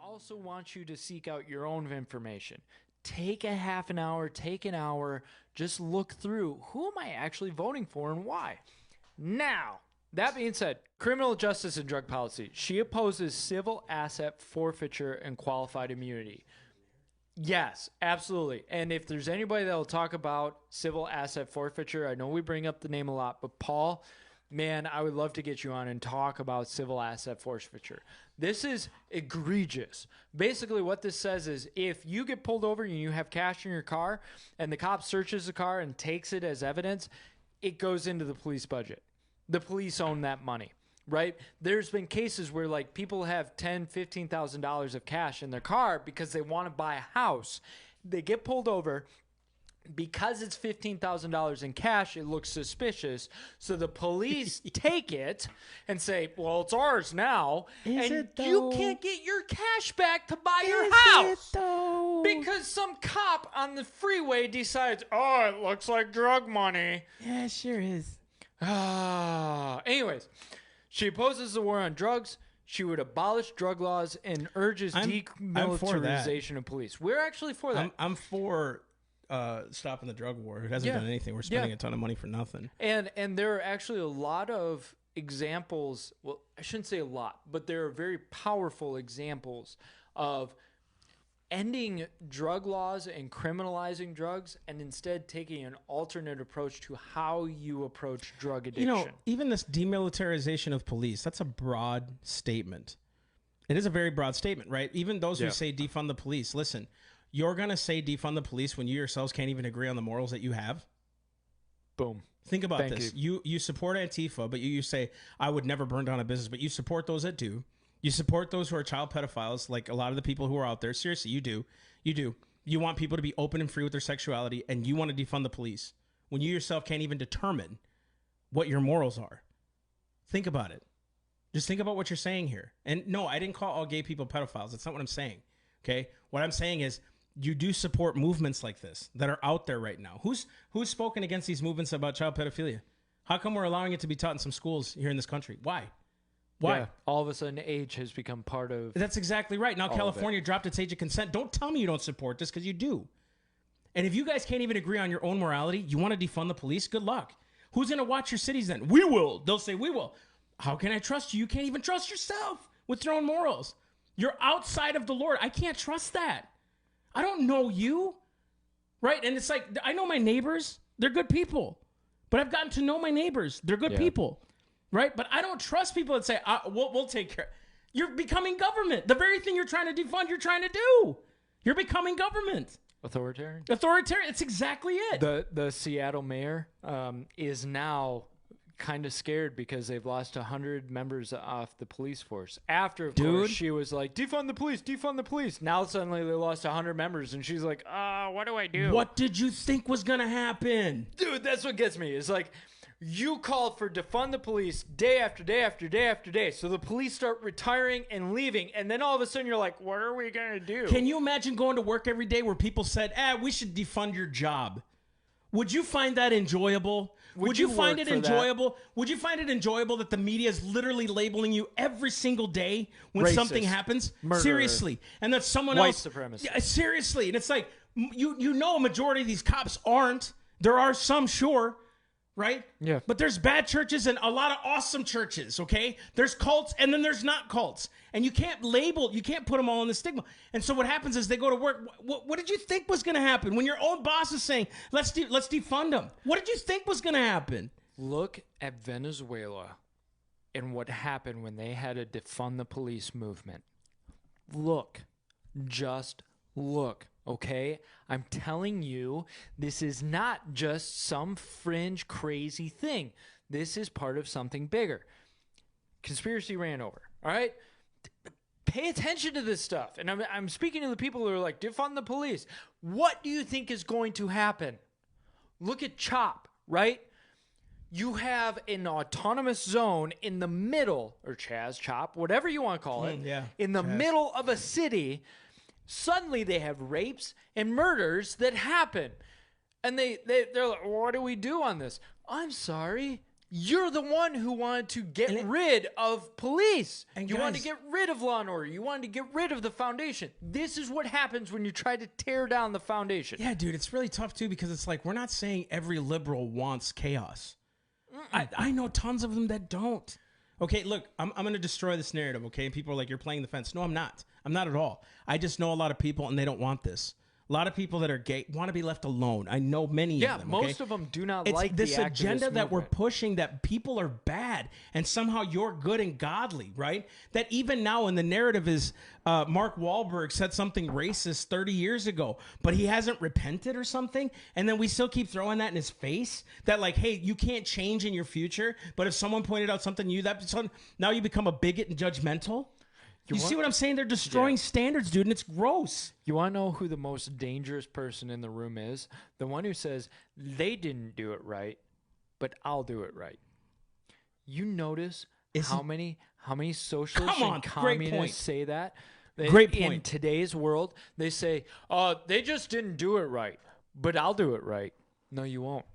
also want you to seek out your own information. Take a half an hour, take an hour, just look through who am I actually voting for and why. Now, that being said, criminal justice and drug policy. She opposes civil asset forfeiture and qualified immunity. Yes, absolutely. And if there's anybody that will talk about civil asset forfeiture, I know we bring up the name a lot, but Paul, man, I would love to get you on and talk about civil asset forfeiture. This is egregious. Basically, what this says is if you get pulled over and you have cash in your car and the cop searches the car and takes it as evidence, it goes into the police budget. The police own that money, right? There's been cases where like people have $10,000, $15,000 of cash in their car because they want to buy a house. They get pulled over. Because it's $15,000 in cash, it looks suspicious. So the police take it and say, well, it's ours now. And you can't get your cash back to buy your house. Because some cop on the freeway decides, oh, it looks like drug money. Yeah, it sure is. Anyways, she opposes the war on drugs. She would abolish drug laws and urges demilitarization of police. We're actually for that. I'm for stopping the drug war. It hasn't done anything. We're spending a ton of money for nothing. And there are actually a lot of examples. Well, I shouldn't say a lot, but there are very powerful examples of ending drug laws and criminalizing drugs and instead taking an alternate approach to how you approach drug addiction. You know, even this demilitarization of police, that's a broad statement. It is a very broad statement, right? Even those who say defund the police, listen, you're going to say defund the police when you yourselves can't even agree on the morals that you have? Boom. Think about this. You support Antifa, but you say, I would never burn down a business, but you support those that do. You support those who are child pedophiles, like a lot of the people who are out there. Seriously, you do. You do. You want people to be open and free with their sexuality, and you want to defund the police when you yourself can't even determine what your morals are. Think about it. Just think about what you're saying here. And no, I didn't call all gay people pedophiles. That's not what I'm saying. Okay? What I'm saying is you do support movements like this that are out there right now. Who's spoken against these movements about child pedophilia? How come we're allowing it to be taught in some schools here in this country? Why? Why? Yeah, all of a sudden, age has become part of... That's exactly right. Now California dropped its age of consent. Don't tell me you don't support this, because you do. And if you guys can't even agree on your own morality, you want to defund the police? Good luck. Who's going to watch your cities then? We will. They'll say, we will. How can I trust you? You can't even trust yourself with your own morals. You're outside of the Lord. I can't trust that. I don't know you. Right? And it's like, I know my neighbors. They're good people. But I've gotten to know my neighbors. They're good people. Right? But I don't trust people that say, we'll take care. You're becoming government. The very thing you're trying to defund, you're trying to do. You're becoming government. Authoritarian? Authoritarian. It's exactly it. The Seattle mayor is now kind of scared because they've lost 100 members off the police force. After, of course, she was like, defund the police, defund the police. Now suddenly they lost 100 members, and she's like, what do I do? What did you think was going to happen? Dude, that's what gets me. It's like, you called for defund the police day after day after day after day. So the police start retiring and leaving. And then all of a sudden you're like, what are we going to do? Can you imagine going to work every day where people said, we should defund your job? Would you find that enjoyable? Would you find it enjoyable? Would you find it enjoyable that the media is literally labeling you every single day when something happens? Murderer. Seriously. And that someone White else. supremacist. Yeah, seriously. And it's like, you know a majority of these cops aren't. There are some, sure. Right? Yeah. But there's bad churches and a lot of awesome churches, okay? There's cults and then there's not cults. And you can't put them all in the stigma. And so what happens is they go to work. What did you think was going to happen when your own boss is saying, let's defund them? What did you think was going to happen? Look at Venezuela and what happened when they had a defund the police movement. Just look. Okay, I'm telling you, this is not just some fringe crazy thing. This is part of something bigger. Conspiracy ran over. All right, pay attention to this stuff. And I'm speaking to the people who are like, defund the police. What do you think is going to happen? Look at CHOP, right? You have an autonomous zone in the middle, or CHOP, whatever you want to call it, in the middle of a city. Suddenly they have rapes and murders that happen. And they're like, what do we do on this? I'm sorry. You're the one who wanted to get rid of police. And you wanted to get rid of law and order. You wanted to get rid of the foundation. This is what happens when you try to tear down the foundation. Yeah, dude, it's really tough, too, because it's like we're not saying every liberal wants chaos. I know tons of them that don't. Okay, look, I'm going to destroy this narrative, okay? And people are like, you're playing the fence. No, I'm not. I'm not at all. I just know a lot of people, and they don't want this. A lot of people that are gay want to be left alone. I know many of them. Yeah, most of them do not it's like this the agenda that we're movement. pushing, that people are bad and somehow you're good and godly, right? That even now in the narrative is Mark Wahlberg said something racist 30 years ago, but he hasn't repented or something. And then we still keep throwing that in his face that like, hey, you can't change in your future. But if someone pointed out something to you, now you become a bigot and judgmental. You see what I'm saying? They're destroying standards, dude, and it's gross. You want to know who the most dangerous person in the room is? The one who says, they didn't do it right, but I'll do it right. You notice how many socialists and communists say that? Great point. In today's world, they say, they just didn't do it right, but I'll do it right. No, you won't.